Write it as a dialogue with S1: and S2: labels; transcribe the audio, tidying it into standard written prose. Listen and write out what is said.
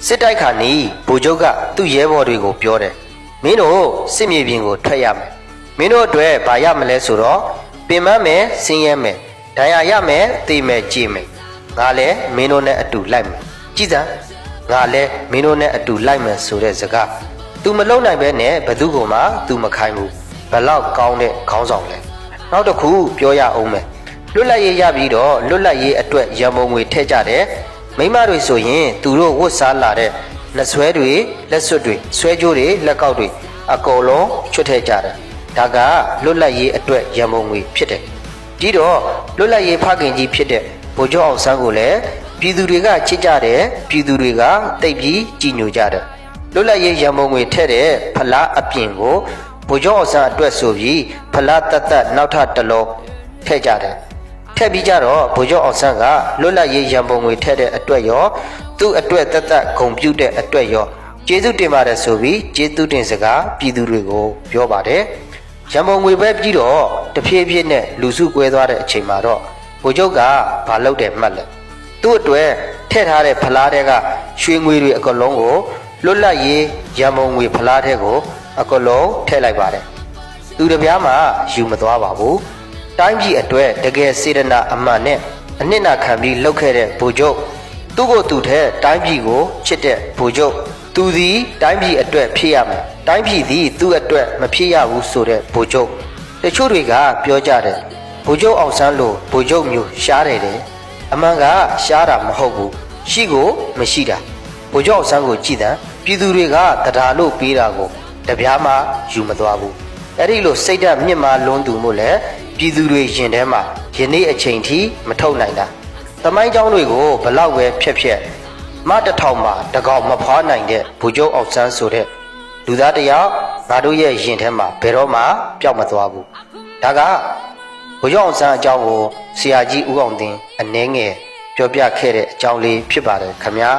S1: စစ်တိုက်ခါနီးဗိုလ်ချုပ်ကသူ့ရဲဘော်တွေကိုပြောတယ်မင်းတို့စစ်မြေပြင်ကိုထွက်ရမယ်မင်းတို့အတွက်ဘာရမလဲဆိုတော့ပင်မမယ်ဆင်းရဲမယ်ဒဏ်ရာရမယ်သေမယ်ကြေမယ်ငါလည်းမင်းတို့နဲ့အတူလိုက်မယ်ကြည်စမ်းငါလည်းမင်းတို့နဲ့အတူလိုက်မယ်ဆိုတဲ့စကား तू မလုံနိုင်ပဲနဲ့ဘသူကမှ तू မခိုင်းဘူးဘလောက်ကောင်းတဲ့ခေါင်းဆောင်လဲနောက်တစ်ခုပြောရအောင်မယ်လွတ်လပ်ရေးရပြီးတော့လွတ်လပ်ရေးအတွက်ရန်ပုံငွေထည့်ကြတယ်မိမတွေဆိုရင်သူတို့ဝတ်စားလာတဲ့လက်ဆွဲတွေလက်စွပ်တွေဆွဲကြိုးတွေလက်ကောက်တွေအကုန်လုံးချွတ်ထည့်ကြတယ်ဒါကလွတ်လပ်ရေးအတွက်ရန်ပုံငွေဖြစ်တယ်ပြီးတော့လွတ်လပ်ရေးဖခင်ကြီးဖြစ်တဲ့ဗိုလ်ချုပ်အောင်ဆန်းကိုလည်းပြည်သူတွေကချစ်ကြတယ်ပြည်သူတွေကတိတ်ပြီးကြည်ညိုကြတယ်လွတ်လပ်ရေးရန်ပုံငွေထည့်တဲ့ဖလားအပြင်ကိုဗိုလ်ချုပ်အောင်ဆန်းအတွက်ဆိုပြီးဖလားတတ်နောက်ထပ်တစ်လုံးထည့်ကြတယ်ထည့်ပြီးကြတော့ဗိုလ်ချုပ်အောင်ဆန်းကလွတ်လပ်ရေးရန်ပုံငွေထည့်တဲ့အတွက်ရောသူ့အတွက်တတ်ဂုံပြုတဲ့အတွက်ရောကျေးဇူးတင်ပါတယ်ဆိုပြီးကျေးဇူးတင်စကားပြည်သူတွေကိုပြောပါတယ်ရန်ပုံငွေပဲပြီးတော့တဖြည်းဖြည်းနဲ့လူစုကွဲသွားတဲ့အချိန်မှာတော့ဗိုလ်ချုပ်ကဘာလုပ်တယ်မှတ်လဲသူ့အတွက်ထည့်ထားတဲ့ဖလားတွေကရွှေငွေတွေအကလုံးကိုလွတ်လပ်ရေးရန်ပုံငွေဖလားတဲ့ကိုအကလုံးထည့်လိုက်ပါတယ်သူတပြားမှယူမသွားပါဘူးတိုင်းပြည်အတွက်တကယ်စေတနာအမှန်နဲ့အနစ်နာခံပြီးလှုပ်ခဲ့တဲ့ဗိုလ်ချုပ်သူ့ကိုသူထဲတိုင်းပြည်ကိုချစ်တဲ့ဗိုလ်ချုပ်သူသည်တိုင်းပြည်အတွက်ဖြစ်ရမယ်တိုင်းပြည်သည်သူ့အတွက်မဖြစ်ရဘူးဆိုတဲ့ဗိုလ်ချုပ်တချို့တွေကပြောကြတယ်ဗိုလ်ချုပ်အောင်ဆန်းလိုဗိုလ်ချုပ်မျိုးရှားတယ်အမှန်ကရှားတာမဟုတ်ဘူးရှိကိုမရှိတာဗိုလ်ချုပ်အောင်ဆန်းကိုကြည်တယ်ပြည်သူတွေကတရားလို့ပေးတာကိုတပြားမှယူမသွားဘူးအဲ့ဒီလိုစိတ်ဓာတ်မြင့်မားလွန်းသူမို့လဲပြည်သူတွေရင်ထဲမှာယနေ့အချိန်ထိမထုတ်နိုင်တာသမိုင်းကြောင်းတွေကိုဘလောက်ပဲဖြက်မတထောင်မှာတကောင်မဖွားနိုင်တဲ့ဗိုလ်ချုပ်အောင်ဆန်းဆိုတဲ့လူသားတယောက်ငါတို့ရဲ့ရင်ထဲမှာဘယ်တော့မှပျောက်မသွားဘူးဒါကဗိုလ်ချုပ်အောင်ဆန်းအကြောင်းကိုဆရာကြီးဦးအောင်သိန်းအနည်းငယ်ပြောပြခဲ့တဲ့အကြောင်းလေးဖြစ်ပါတယ်ခင်ဗျာ